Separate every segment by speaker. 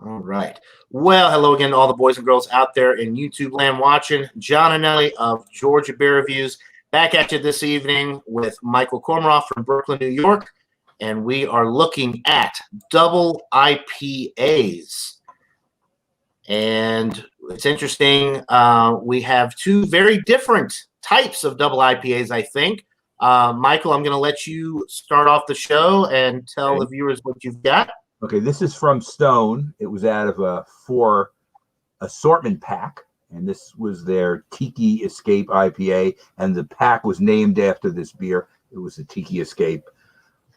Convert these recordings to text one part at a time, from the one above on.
Speaker 1: All right. Well, hello again to all the boys and girls out there in YouTube land watching. John and Nelly of Georgia Beer Reviews back at you this evening with Michael Komaroff from Brooklyn, New York. And we are looking at double IPAs. And it's interesting. We have two very different types of double IPAs, I think. Michael, I'm going to let you start off the show and tell the viewers what you've got.
Speaker 2: Okay, this is from Stone. It was out of a 4 assortment pack, and this was their Tiki Escape IPA, and the pack was named after this beer. It was a Tiki Escape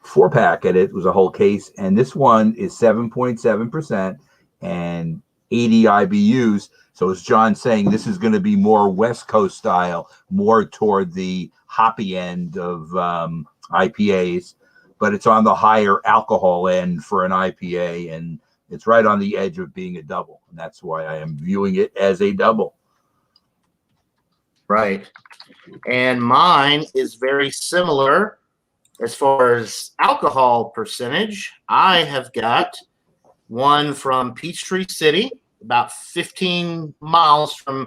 Speaker 2: 4-pack, and it was a whole case, and this one is 7.7% and 80 IBUs. So as John's saying, this is going to be more West Coast style, more toward the hoppy end of IPAs. But it's on the higher alcohol end for an IPA, and it's right on the edge of being a double. And that's why I am viewing it as a double.
Speaker 1: Right. And mine is very similar as far as alcohol percentage. I have got one from Peachtree City, about 15 miles from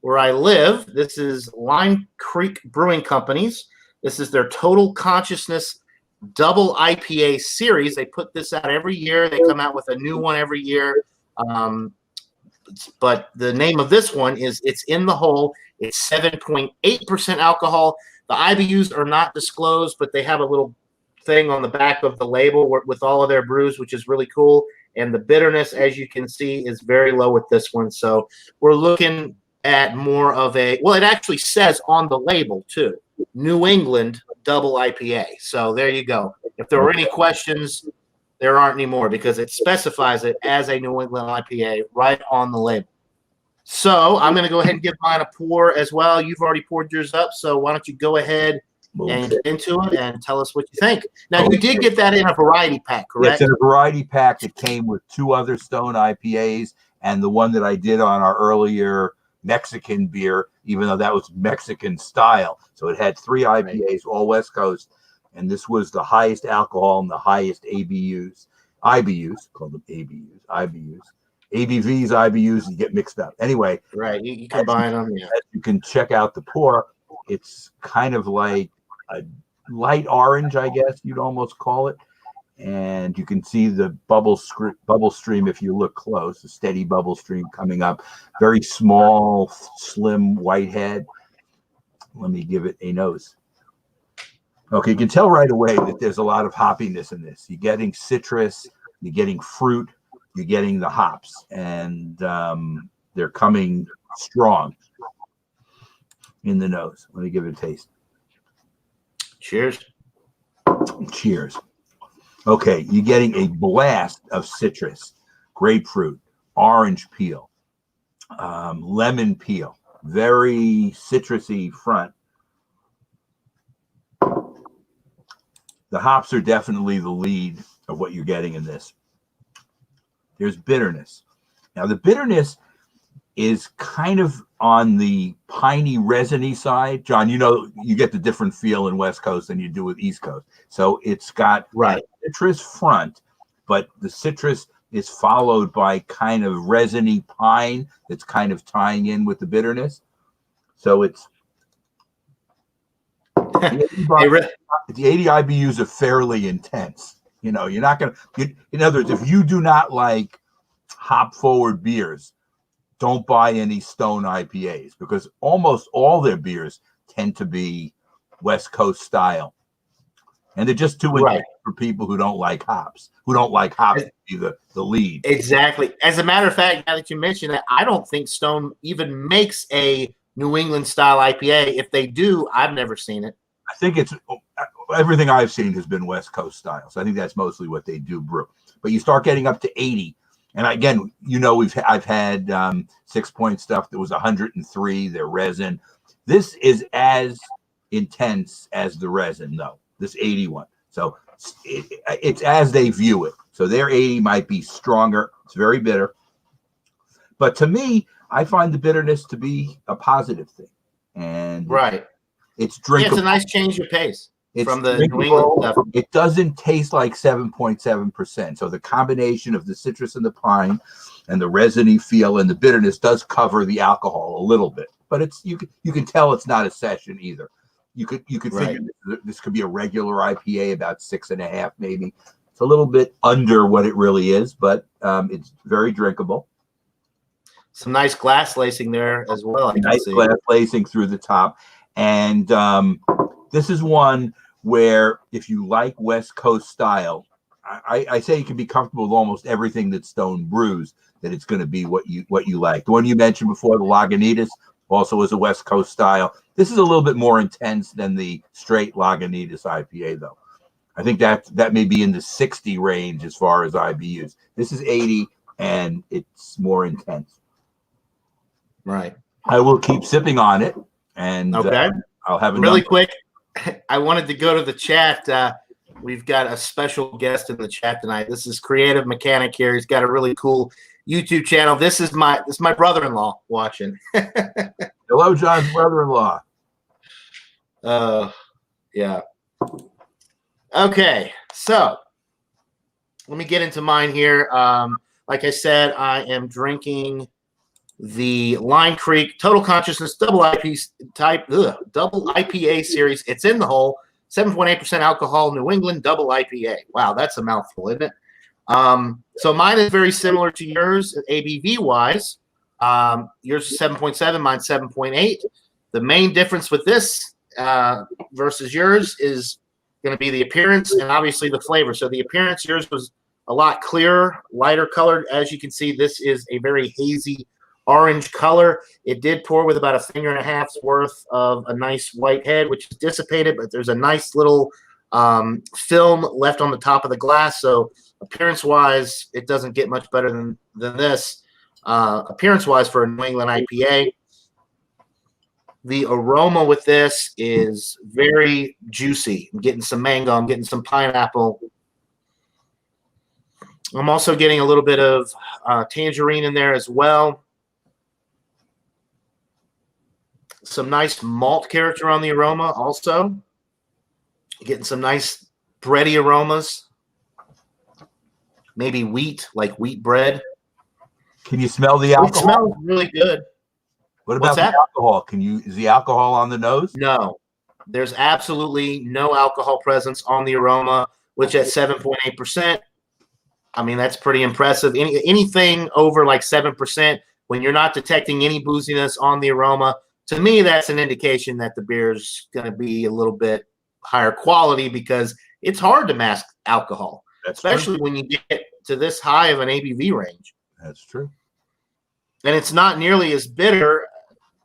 Speaker 1: where I live. This is Lime Creek Brewing Company's. This is their Total Consciousness double IPA series. They put this out every year. They come out with a new one every year. But the name of this one is It's in the Hole. It's 7.8% alcohol. The IBUs are not disclosed, but they have a little thing on the back of the label with all of their brews, which is really cool. And the bitterness, as you can see, is very low with this one. So we're looking at more of a, well, it actually says on the label too, New England double IPA. So there you go. If there were any questions, there aren't anymore because it specifies it as a New England IPA right on the label. So I'm going to go ahead and give mine a pour as well. You've already poured yours up, so why don't you go ahead and get into it and tell us what you think. Now, you did get that in a variety pack, correct?
Speaker 2: It's in a variety pack. It came with 2 other Stone IPAs and the one that I did on our earlier Mexican beer, even though that was Mexican style. So it had 3 IPAs, all West Coast, and this was the highest alcohol and the highest IBUs, call them IBUs. ABVs, IBUs, you get mixed up. Anyway.
Speaker 1: Right, you combine them, yeah.
Speaker 2: As you can check out the pour, it's kind of like a light orange, I guess you'd almost call it. And you can see the bubble stream if you look close, a steady bubble stream coming up. Very small, slim white head. Let me give it a nose. Okay, you can tell right away that there's a lot of hoppiness in this. You're getting citrus, you're getting fruit, you're getting the hops, and they're coming strong in the nose. Let me give it a taste.
Speaker 1: Cheers.
Speaker 2: Cheers. Okay, you're getting a blast of citrus, grapefruit, orange peel, lemon peel, very citrusy front. The hops are definitely the lead of what you're getting in this. There's bitterness. Now, the bitterness is kind of on the piney, resiny side. John, you know, you get the different feel in West Coast than you do with East Coast. So it's got citrus front, but the citrus is followed by kind of resiny pine that's kind of tying in with the bitterness. So it's the 80 IBUs are fairly intense. You know, you're not going to, in other words, if you do not like hop forward beers, don't buy any Stone IPAs because almost all their beers tend to be West Coast style. And they're just too intense for people who don't like hops, to be the lead.
Speaker 1: Exactly. As a matter of fact, now that you mention that, I don't think Stone even makes a New England style IPA. If they do, I've never seen it.
Speaker 2: I think it's everything I've seen has been West Coast style. So I think that's mostly what they do brew. But you start getting up to 80. And again, you know, I've had 6 Point stuff that was 103, their resin. This is as intense as the resin, though, this 81. So it's as they view it. So their 80 might be stronger. It's very bitter. But to me, I find the bitterness to be a positive thing. And
Speaker 1: it's
Speaker 2: drinkable.
Speaker 1: It's a nice change of pace.
Speaker 2: It's
Speaker 1: from the New England
Speaker 2: drinkable.
Speaker 1: stuff.
Speaker 2: It doesn't taste like 7.7%. So the combination of the citrus and the pine and the resiny feel and the bitterness does cover the alcohol a little bit. But it's you can tell it's not a session either. You could
Speaker 1: Right.
Speaker 2: figure this could be a regular IPA, about 6.5 maybe. It's a little bit under what it really is, but it's very drinkable.
Speaker 1: Some nice glass lacing there as well.
Speaker 2: Nice glass lacing through the top. And this is one where if you like West Coast style, I say you can be comfortable with almost everything that Stone brews, that it's going to be what you like. The one you mentioned before, the Lagunitas, also is a West Coast style. This is a little bit more intense than the straight Lagunitas IPA, though. I think that may be in the 60 range as far as IBUs. This is 80, and it's more intense.
Speaker 1: Right.
Speaker 2: I will keep sipping on it, and
Speaker 1: okay.
Speaker 2: I'll have it
Speaker 1: really quick. I wanted to go to the chat. We've got a special guest in the chat tonight. This is Creative Mechanic here. He's got a really cool YouTube channel. This is my brother-in-law watching.
Speaker 2: Hello, John's brother-in-law.
Speaker 1: Yeah. Okay, so let me get into mine here. Like I said, I am drinking the Line Creek Total Consciousness Double IPA series. It's in the hole, 7.8% alcohol, New England Double IPA. Wow, that's a mouthful, isn't it? So mine is very similar to yours, ABV wise. Yours is 7.7, mine's 7.8. The main difference with this versus yours is going to be the appearance and obviously the flavor. So the appearance, yours was a lot clearer, lighter colored. As you can see, this is a very hazy orange color. It did pour with about 1.5 fingers worth of a nice white head, which is dissipated, but there's a nice little film left on the top of the glass. So appearance-wise, it doesn't get much better than this. Appearance-wise for a New England IPA. The aroma with this is very juicy. I'm getting some mango. I'm getting some pineapple. I'm also getting a little bit of tangerine in there as well. Some nice malt character on the aroma also. Getting some nice bready aromas. Maybe wheat, like wheat bread.
Speaker 2: Can you smell the alcohol?
Speaker 1: It smells really good.
Speaker 2: What about the alcohol? Is the alcohol on the nose?
Speaker 1: No. There's absolutely no alcohol presence on the aroma, which at 7.8%, I mean, that's pretty impressive. Anything over like 7%, when you're not detecting any booziness on the aroma, to me, that's an indication that the beer is going to be a little bit higher quality, because it's hard to mask alcohol, especially when you get to this high of an ABV range.
Speaker 2: That's true.
Speaker 1: And it's not nearly as bitter,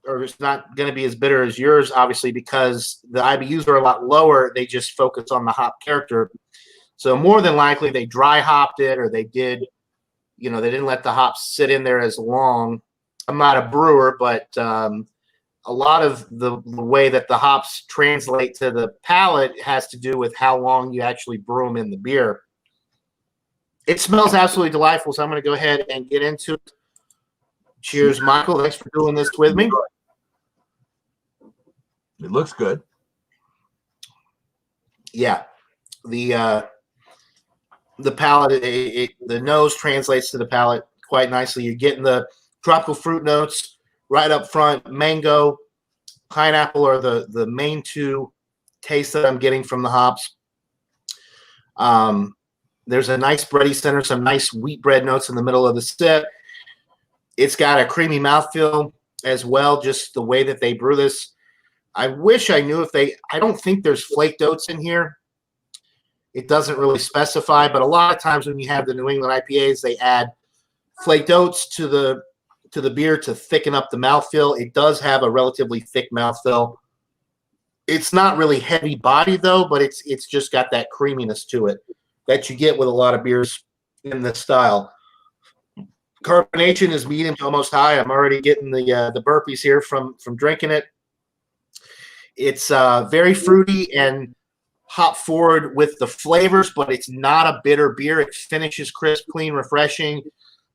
Speaker 1: or it's not going to be as bitter as yours, obviously, because the IBUs are a lot lower. They just focus on the hop character. So more than likely they dry hopped it, or they did, they didn't let the hops sit in there as long. I'm not a brewer, but a lot of the way that the hops translate to the palate has to do with how long you actually brew them in the beer. It smells absolutely delightful, so I'm going to go ahead and get into it. Cheers, Michael. Thanks for doing this with me.
Speaker 2: It looks good.
Speaker 1: Yeah. The palate, the nose translates to the palate quite nicely. You're getting the tropical fruit notes right up front. Mango, pineapple are the main two tastes that I'm getting from the hops. There's a nice bready center, some nice wheat bread notes in the middle of the sip. It's got a creamy mouthfeel as well, just the way that they brew this. I wish I knew I don't think there's flaked oats in here. It doesn't really specify, but a lot of times when you have the New England IPAs, they add flaked oats to the beer to thicken up the mouthfeel. It does have a relatively thick mouthfeel. It's not really heavy body though, but it's just got that creaminess to it that you get with a lot of beers in this style. Carbonation is medium to almost high. I'm already getting the burpees here from drinking it. It's very fruity and hop forward with the flavors, but it's not a bitter beer. It finishes crisp, clean, refreshing.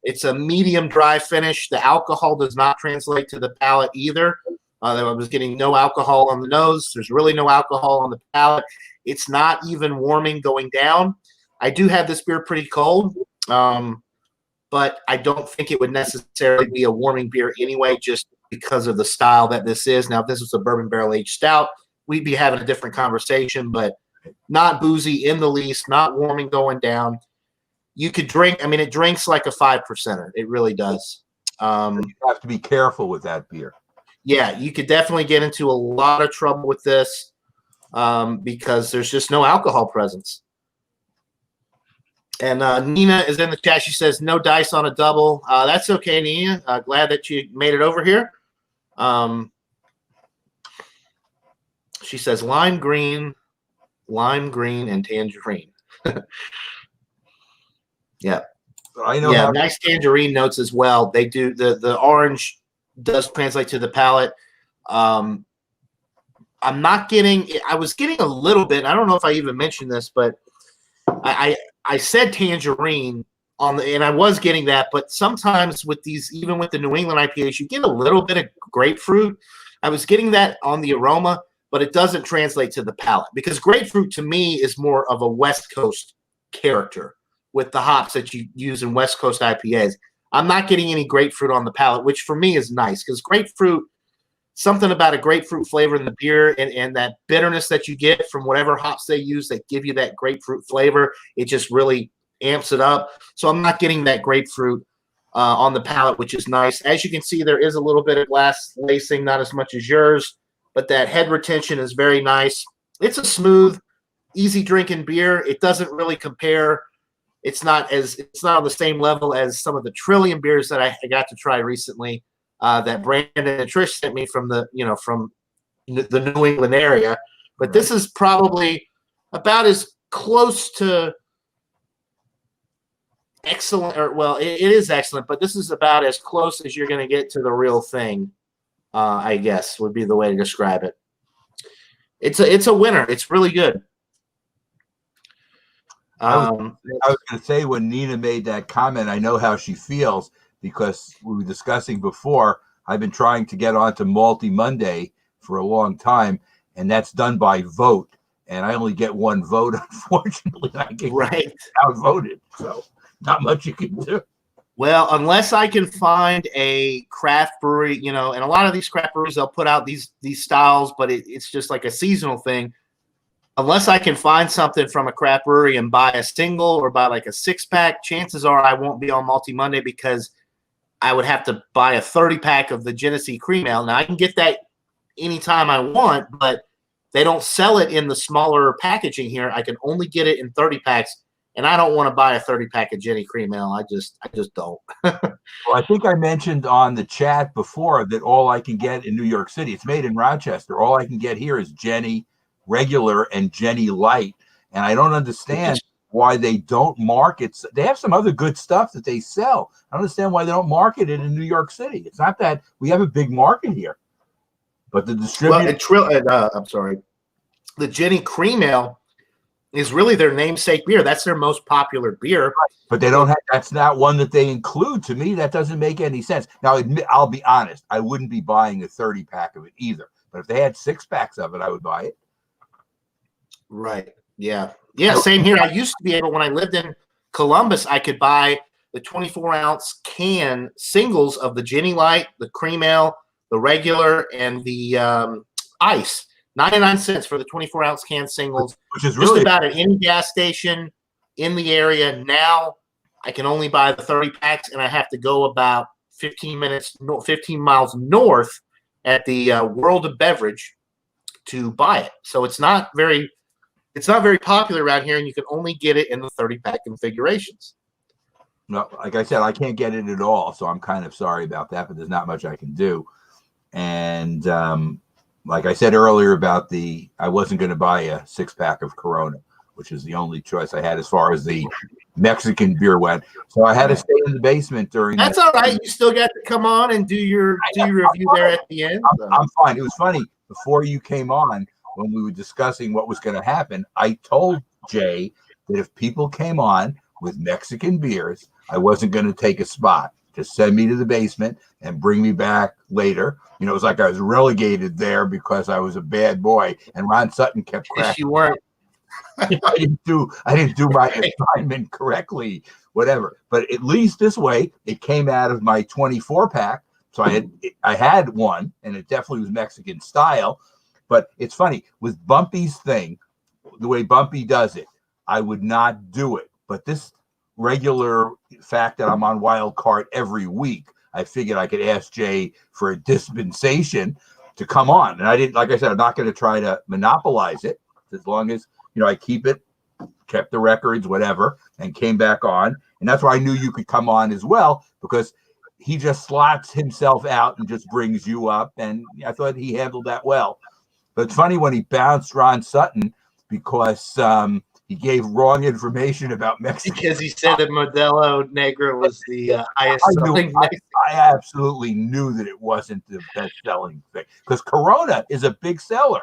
Speaker 1: It's a medium dry finish. The alcohol does not translate to the palate either. I was getting no alcohol on the nose. There's really no alcohol on the palate. It's not even warming going down. I do have this beer pretty cold, but I don't think it would necessarily be a warming beer anyway, just because of the style that this is. Now, if this was a bourbon barrel aged stout, we'd be having a different conversation, but not boozy in the least, not warming going down. You could drink. I mean, it drinks like a 5%er. It really does.
Speaker 2: You have to be careful with that beer.
Speaker 1: Yeah, you could definitely get into a lot of trouble with this because there's just no alcohol presence. And Nina is in the chat. She says, no dice on a double. That's okay, Nina. Glad that you made it over here. She says, lime green, and tangerine. Yeah.
Speaker 2: I know.
Speaker 1: Yeah, nice tangerine notes as well. They do. The orange does translate to the palate. I'm not getting – I was getting a little bit – I don't know if I even mentioned this, but I said tangerine on the – and I was getting that, but sometimes with these – even with the New England IPAs, you get a little bit of grapefruit. I was getting that on the aroma, but it doesn't translate to the palate because grapefruit to me is more of a West Coast character with the hops that you use in West Coast IPAs. I'm not getting any grapefruit on the palate, which for me is nice because grapefruit – something about a grapefruit flavor in the beer and that bitterness that you get from whatever hops they use that give you that grapefruit flavor, it just really amps it up. So I'm not getting that grapefruit on the palate, which is nice. As you can see, there is a little bit of glass lacing, not as much as yours, but that head retention is very nice. It's a smooth, easy drinking beer. It doesn't really compare. It's not on the same level as some of the Trillium beers that I got to try recently. That Brandon and Trish sent me from the New England area, but this is probably about as close to excellent, or well, it is excellent, but this is about as close as you're going to get to the real thing. I guess would be the way to describe it. It's a winner. It's really good.
Speaker 2: I was going to say when Nina made that comment, I know how she feels. Because we were discussing before, I've been trying to get onto Malty Monday for a long time, and that's done by vote. And I only get one vote, unfortunately. I get outvoted, so not much you can do.
Speaker 1: Well, unless I can find a craft brewery, and a lot of these craft breweries, they'll put out these styles, but it's just like a seasonal thing. Unless I can find something from a craft brewery and buy a single or buy like a 6-pack, chances are I won't be on Malty Monday because I would have to buy a 30-pack of the Genesee Cream Ale. Now, I can get that anytime I want, but they don't sell it in the smaller packaging here. I can only get it in 30-packs, and I don't want to buy a 30-pack of Jenny Cream Ale. I just don't.
Speaker 2: Well, I think I mentioned on the chat before that all I can get in New York City, it's made in Rochester. All I can get here is Jenny Regular and Jenny Light, and I don't understand why they don't market. They have some other good stuff that they sell. I don't understand why they don't market it in New York City. It's not that we have a big market here, but the distributor.
Speaker 1: I'm sorry. The Jenny Cream Ale is really their namesake beer. That's their most popular beer.
Speaker 2: But they don't have. That's not one that they include. To me, that doesn't make any sense. Now, I'll be honest. I wouldn't be buying a 30-pack of it either. But if they had 6-packs of it, I would buy it.
Speaker 1: Right. Yeah. Yeah, same here. I used to be able, when I lived in Columbus, I could buy the 24-ounce can singles of the Jenny Light, the Cream Ale, the regular, and the ice. 99 cents for the 24-ounce can singles.
Speaker 2: Which is really
Speaker 1: just about at any gas station in the area. Now I can only buy the 30-packs, and I have to go about 15 miles north at the World of Beverage to buy it. So it's not very popular around here, and you can only get it in the 30-pack configurations.
Speaker 2: No, like I said, I can't get it at all, so I'm kind of sorry about that, but there's not much I can do. And like I said earlier about I wasn't going to buy a 6-pack of Corona, which is the only choice I had as far as the Mexican beer went. So I had to stay in the basement during
Speaker 1: That's all right. You still got to come on and do your review there at the end.
Speaker 2: I'm fine. It was funny. Before you came on, when we were discussing what was going to happen, I told Jay that if people came on with Mexican beers, I wasn't going to take a spot. Just send me to the basement and bring me back later. It was like I was relegated there because I was a bad boy. And Ron Sutton kept cracking.
Speaker 1: Yes, you weren't.
Speaker 2: I didn't do my assignment correctly, whatever. But at least this way, it came out of my 24 pack. So I had one, and it definitely was Mexican style. But it's funny with Bumpy's thing, the way Bumpy does it, I would not do it. But this regular fact that I'm on Wild Card every week, I figured I could ask Jay for a dispensation to come on. And I didn't, like I said, I'm not going to try to monopolize it as long as, I keep it, kept the records, whatever, and came back on. And that's why I knew you could come on as well, because he just slots himself out and just brings you up. And I thought he handled that well. But it's funny when he bounced Ron Sutton because he gave wrong information about Mexico.
Speaker 1: Because he said that Modelo Negro was the highest selling.
Speaker 2: I absolutely knew that it wasn't the best selling thing, because Corona is a big seller.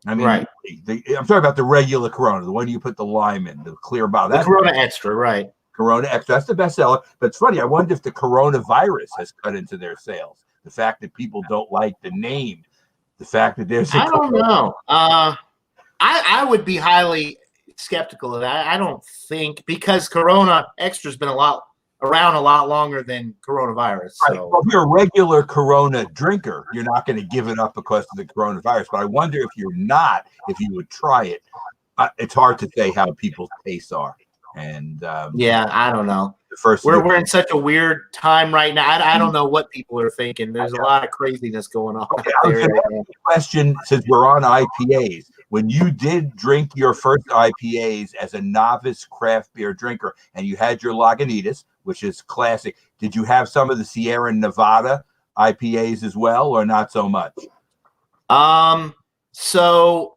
Speaker 2: I mean,
Speaker 1: right.
Speaker 2: I'm talking about the regular Corona, the one you put the lime in, the clear bottle.
Speaker 1: The Corona Extra, right.
Speaker 2: Corona Extra, that's the best seller. But it's funny, I wonder if the coronavirus has cut into their sales. The fact that people don't like the name, the fact that there's
Speaker 1: I don't know. I would be highly skeptical of that. I don't think, because Corona Extra's been around a lot longer than coronavirus.
Speaker 2: Right.
Speaker 1: So.
Speaker 2: Well, if you're a regular Corona drinker, you're not going to give it up because of the coronavirus. But I wonder if you're not, if you would try it. It's hard to say how people's tastes are. And
Speaker 1: yeah, I don't know.
Speaker 2: We're
Speaker 1: in such a weird time right now. I don't know what people are thinking. There's a lot of craziness going on.
Speaker 2: Okay, I was going to ask a question, since we're on IPAs. When you did drink your first IPAs as a novice craft beer drinker, and you had your Lagunitas, which is classic, did you have some of the Sierra Nevada IPAs as well, or not so much?
Speaker 1: So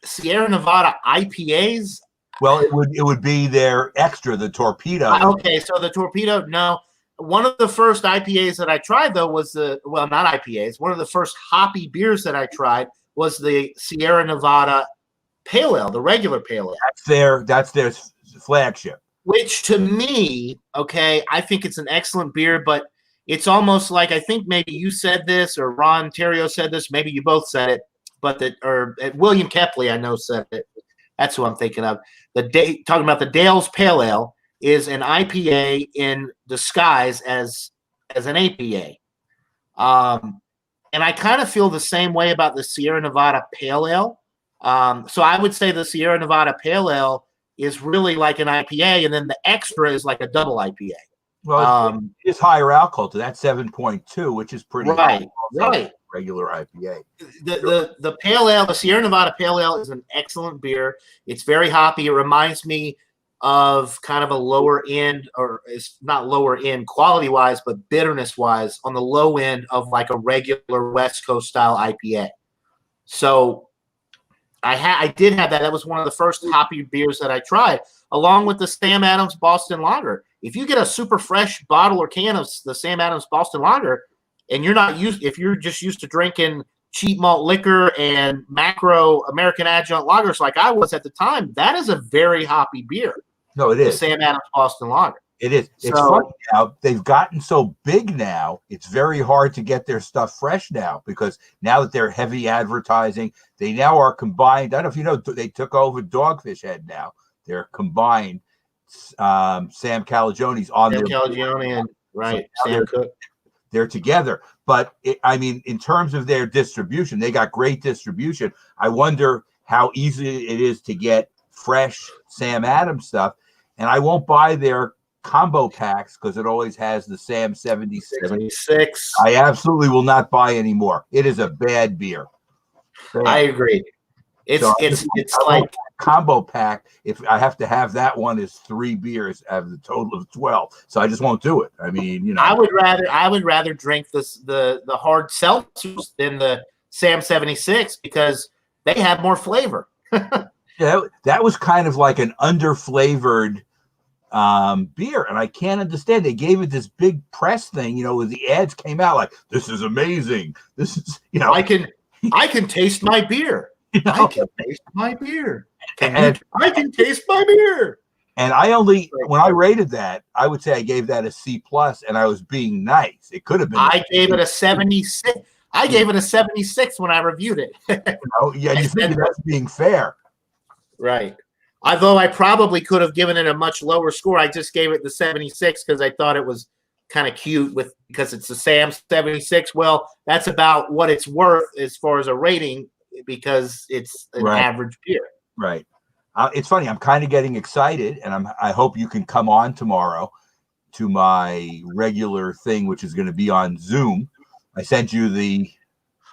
Speaker 1: Sierra Nevada IPAs.
Speaker 2: Well, it would be their extra, the Torpedo.
Speaker 1: Okay, so the Torpedo. No, one of the first IPAs that I tried though was not IPAs. One of the first hoppy beers that I tried was the Sierra Nevada Pale Ale, the regular Pale Ale.
Speaker 2: That's their flagship.
Speaker 1: Which to me, okay, I think it's an excellent beer, but it's almost like, I think maybe you said this, or Ron Terrio said this, maybe you both said it, but William Kepley, I know, said it. That's who I'm thinking of. Talking about the Dale's Pale Ale is an IPA in disguise as an APA. And I kind of feel the same way about the Sierra Nevada Pale Ale. So I would say the Sierra Nevada Pale Ale is really like an IPA, and then the extra is like a double IPA.
Speaker 2: Well, it's higher alcohol to that 7.2, which is pretty
Speaker 1: right.
Speaker 2: high.
Speaker 1: Right.
Speaker 2: Regular IPA.
Speaker 1: The Pale Ale, the Sierra Nevada Pale Ale is an excellent beer. It's very hoppy. It reminds me of kind of a lower end, or it's not lower end quality wise, but bitterness wise on the low end of like a regular West Coast style IPA. So I did have that. That was one of the first hoppy beers that I tried, along with the Sam Adams Boston Lager. If you get a super fresh bottle or can of the Sam Adams Boston Lager, and if you're just used to drinking cheap malt liquor and macro American adjunct lagers like I was at the time, that is a very hoppy beer.
Speaker 2: No, it is.
Speaker 1: The Sam Adams Boston Lager.
Speaker 2: It is. It's funny now. They've gotten so big now, it's very hard to get their stuff fresh now, because now that they're heavy advertising, they now are combined. I don't know if you know, they took over Dogfish Head now. They're combined. Sam Calagioni's on
Speaker 1: Sam
Speaker 2: their
Speaker 1: Calagione and right,
Speaker 2: so
Speaker 1: Sam Cook.
Speaker 2: They're together. But in terms of their distribution, they got great distribution. I wonder how easy it is to get fresh Sam Adams stuff. And I won't buy their combo packs because it always has the Sam 76. I absolutely will not buy anymore. It is a bad beer. Bad.
Speaker 1: I agree. It's like
Speaker 2: combo pack. If I have to have that one, is 3 beers out of the total of 12. So I just won't do it. I mean,
Speaker 1: I would rather drink the hard seltzers than the Sam 76 because they have more flavor.
Speaker 2: Yeah, that was kind of like an underflavored beer, and I can't understand. They gave it this big press thing, with the ads came out like, "This is amazing. This is, I
Speaker 1: can taste my beer. I can taste my beer. I can taste my beer."
Speaker 2: And when I rated that, I would say I gave that a C+, and I was being nice. It could have been.
Speaker 1: I gave it a 76. I gave it a 76 when I reviewed it.
Speaker 2: Yeah, you think that's being fair.
Speaker 1: Right. Although I probably could have given it a much lower score. I just gave it the 76 because I thought it was kind of cute because it's a Sam 76. Well, that's about what it's worth as far as a rating because it's an average beer.
Speaker 2: Right. It's funny. I'm kind of getting excited, and I hope you can come on tomorrow to my regular thing, which is going to be on Zoom. I sent you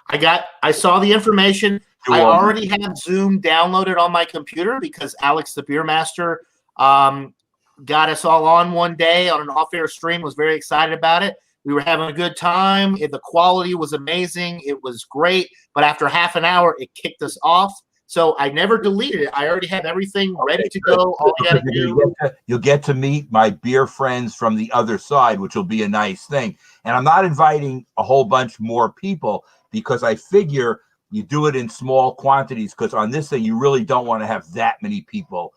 Speaker 1: I saw the information. I already have Zoom downloaded on my computer because Alex, the beer master, got us all on one day on an off-air stream, was very excited about it. We were having a good time. The quality was amazing. It was great. But after half an hour, it kicked us off. So I never deleted it. I already have everything ready to go. All I got to do.
Speaker 2: You'll get to meet my beer friends from the other side, which will be a nice thing. And I'm not inviting a whole bunch more people because I figure you do it in small quantities because on this thing, you really don't want to have that many people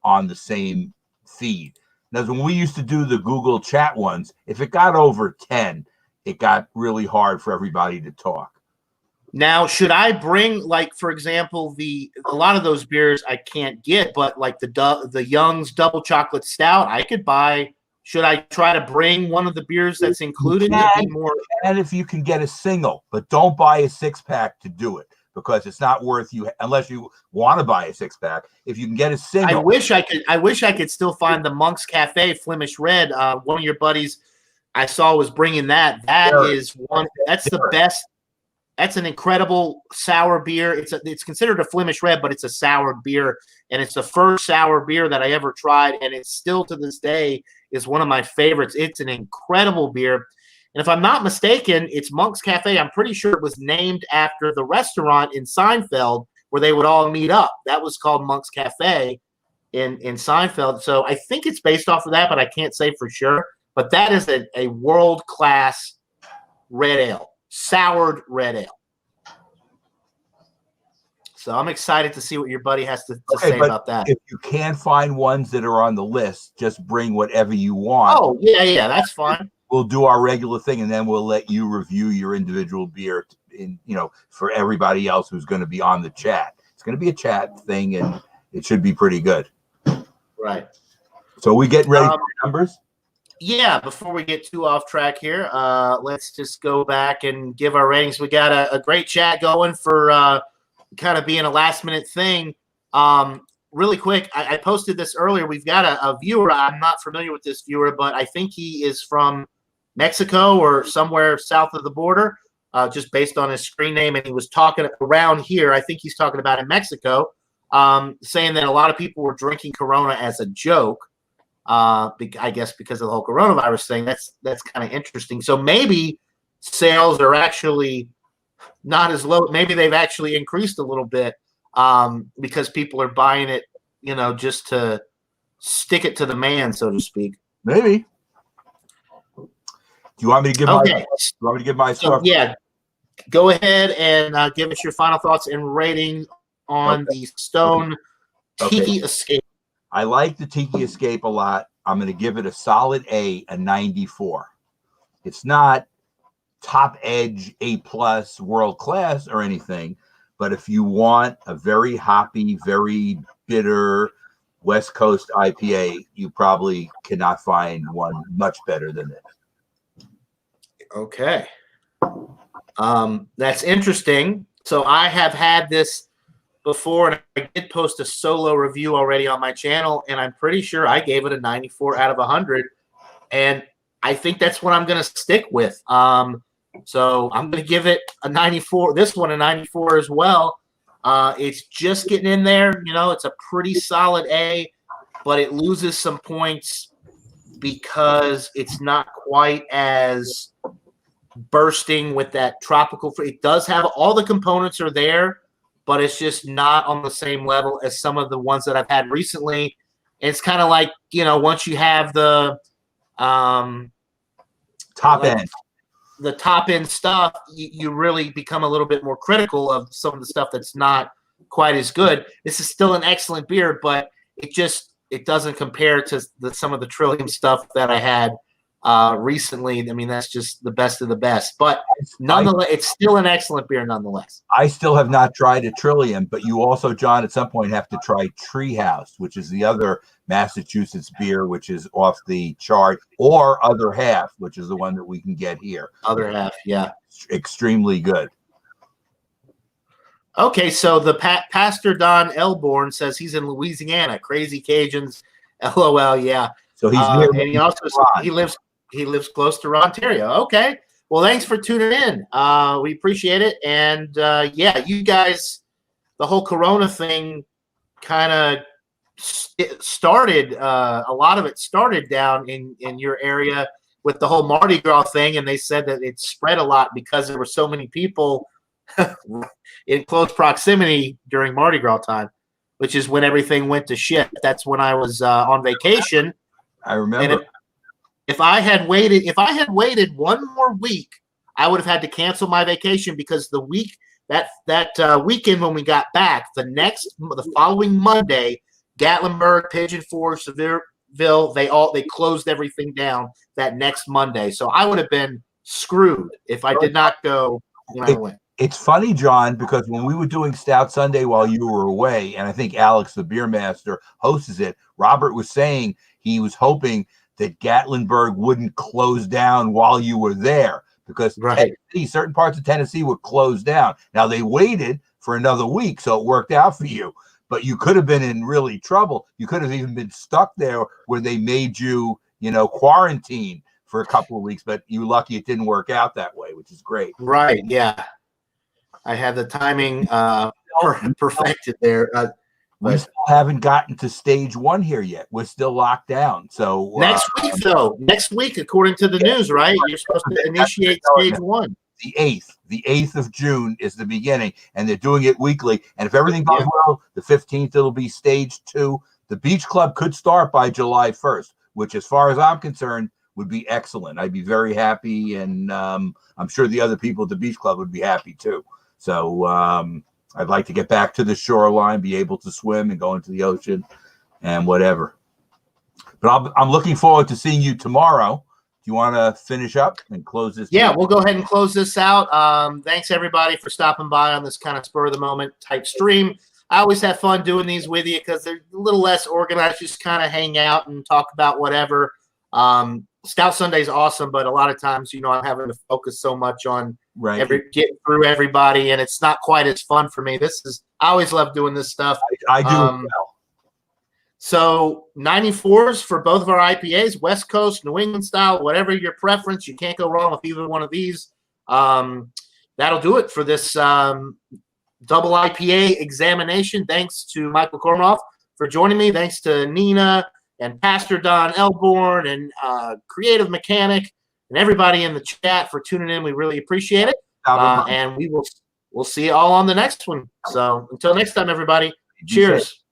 Speaker 2: on the same feed. Now, when we used to do the Google chat ones, if it got over 10, it got really hard for everybody to talk.
Speaker 1: Now, should I bring, like, for example, a lot of those beers I can't get, but like the Young's Double Chocolate Stout, I could buy. Should I try to bring one of the beers that's included?
Speaker 2: And if you can get a single, but don't buy a 6-pack to do it because it's not worth you unless you want to buy a 6-pack. If you can get a single,
Speaker 1: I wish I could still find the Monk's Cafe Flemish Red. One of your buddies I saw was bringing that. That's the best. That's an incredible sour beer. It's considered a Flemish Red, but it's a sour beer, and it's the first sour beer that I ever tried, and it's still to this day is one of my favorites. It's an incredible beer, and if I'm not mistaken, it's Monk's Cafe. I'm pretty sure it was named after the restaurant in Seinfeld where they would all meet up. That was called Monk's Cafe in Seinfeld. So I think it's based off of that, but I can't say for sure. But that is a world-class red ale. Soured red ale. So I'm excited to see what your buddy has to say about that.
Speaker 2: If you can't find ones that are on the list, just bring whatever you want.
Speaker 1: Oh, yeah, that's fine.
Speaker 2: We'll do our regular thing, and then we'll let you review your individual beer for everybody else who's going to be on the chat. It's going to be a chat thing, and it should be pretty good.
Speaker 1: Right.
Speaker 2: So we getting ready for numbers?
Speaker 1: Yeah, before we get too off track here, let's just go back and give our ratings. We got a great chat going for kind of being a last-minute thing. Really quick, I posted this earlier. We've got a viewer. I'm not familiar with this viewer, but I think he is from Mexico or somewhere south of the border, just based on his screen name. And he was talking around here. I think he's talking about in Mexico, saying that a lot of people were drinking Corona as a joke. I guess because of the whole coronavirus thing. That's kind of interesting. So maybe sales are actually not as low. Maybe they've actually increased a little bit because people are buying it, just to stick it to the man, so to speak.
Speaker 2: Maybe. Do you want me to give my score?
Speaker 1: Yeah, go ahead and give us your final thoughts and rating on the Stone Tiki Escape.
Speaker 2: I like the Tiki Escape a lot. I'm going to give it a solid A 94. It's not top edge, A+, world class or anything, but if you want a very hoppy, very bitter West Coast IPA, you probably cannot find one much better than this.
Speaker 1: Okay. That's interesting. So I have had this before, and I did post a solo review already on my channel, and I'm pretty sure I gave it a 94 out of 100, and I think that's what I'm going to stick with. So I'm going to give it a 94. This one a 94 as well. It's just getting in there. It's a pretty solid A, but it loses some points because it's not quite as bursting with that tropical. It does have all the components are there, but it's just not on the same level as some of the ones that I've had recently. It's kind of like, once you have the
Speaker 2: top end,
Speaker 1: the top end stuff, you really become a little bit more critical of some of the stuff that's not quite as good. This is still an excellent beer, but it doesn't compare to some of the Trillium stuff that I had recently. I mean, that's just the best of the best. But nonetheless, it's still an excellent beer nonetheless.
Speaker 2: I still have not tried a Trillium, but you also, John, at some point have to try Treehouse, which is the other Massachusetts beer, which is off the chart, or Other Half, which is the one that we can get here.
Speaker 1: Other Half, yeah.
Speaker 2: Extremely good.
Speaker 1: Okay, so the Pastor Don Elborn says he's in Louisiana. Crazy Cajuns, LOL. Yeah.
Speaker 2: So he's near
Speaker 1: and he also he lives close to Ontario. Okay. Well, thanks for tuning in. We appreciate it. And yeah, you guys, the whole Corona thing kind of started. A lot of it started down in your area with the whole Mardi Gras thing, and they said that it spread a lot because there were so many people in close proximity during Mardi Gras time, which is when everything went to shit. That's when I was on vacation.
Speaker 2: I remember.
Speaker 1: And if I had waited one more week, I would have had to cancel my vacation because the week that weekend when we got back, the following Monday, Gatlinburg, Pigeon Forge, Sevierville, they closed everything down that next Monday. So I would have been screwed if I did not go when I went.
Speaker 2: It's funny, John, because when we were doing Stout Sunday while you were away, and I think Alex, the beer master, hosts it, Robert was saying he was hoping that Gatlinburg wouldn't close down while you were there, because Tennessee, certain parts of Tennessee were closed down. Now, they waited for another week, so it worked out for you. But you could have been in really trouble. You could have even been stuck there where they made you, quarantine for a couple of weeks. But you're lucky it didn't work out that way, which is great.
Speaker 1: Right, yeah. I had the timing perfected there.
Speaker 2: We still haven't gotten to stage 1 here yet. We're still locked down. So
Speaker 1: next week, according to the news, right? You're supposed to initiate stage 1.
Speaker 2: The 8th of June is the beginning, and they're doing it weekly. And if everything goes well, the 15th it'll be stage 2. The Beach Club could start by July 1st, which, as far as I'm concerned, would be excellent. I'd be very happy, and I'm sure the other people at the Beach Club would be happy too. So I'd like to get back to the shoreline, be able to swim and go into the ocean and whatever. But I'm looking forward to seeing you tomorrow. Do you want to finish up and close this?
Speaker 1: Yeah, we'll go ahead and close this out. Thanks, everybody, for stopping by on this kind of spur-of-the-moment type stream. I always have fun doing these with you because they're a little less organized, just kind of hang out and talk about whatever. Scout Sunday is awesome, but a lot of times, I'm having to focus so much on getting through everybody, and it's not quite as fun for me. I always love doing this stuff.
Speaker 2: I do as well.
Speaker 1: So 94s for both of our IPAs, West Coast, New England style, whatever your preference. You can't go wrong with either one of these. That'll do it for this double IPA examination. Thanks to Michael Komaroff for joining me. Thanks to Nina and Pastor Don Elborn and Creative Mechanic and everybody in the chat for tuning in. We really appreciate it. And we'll see you all on the next one. So until next time, everybody, cheers.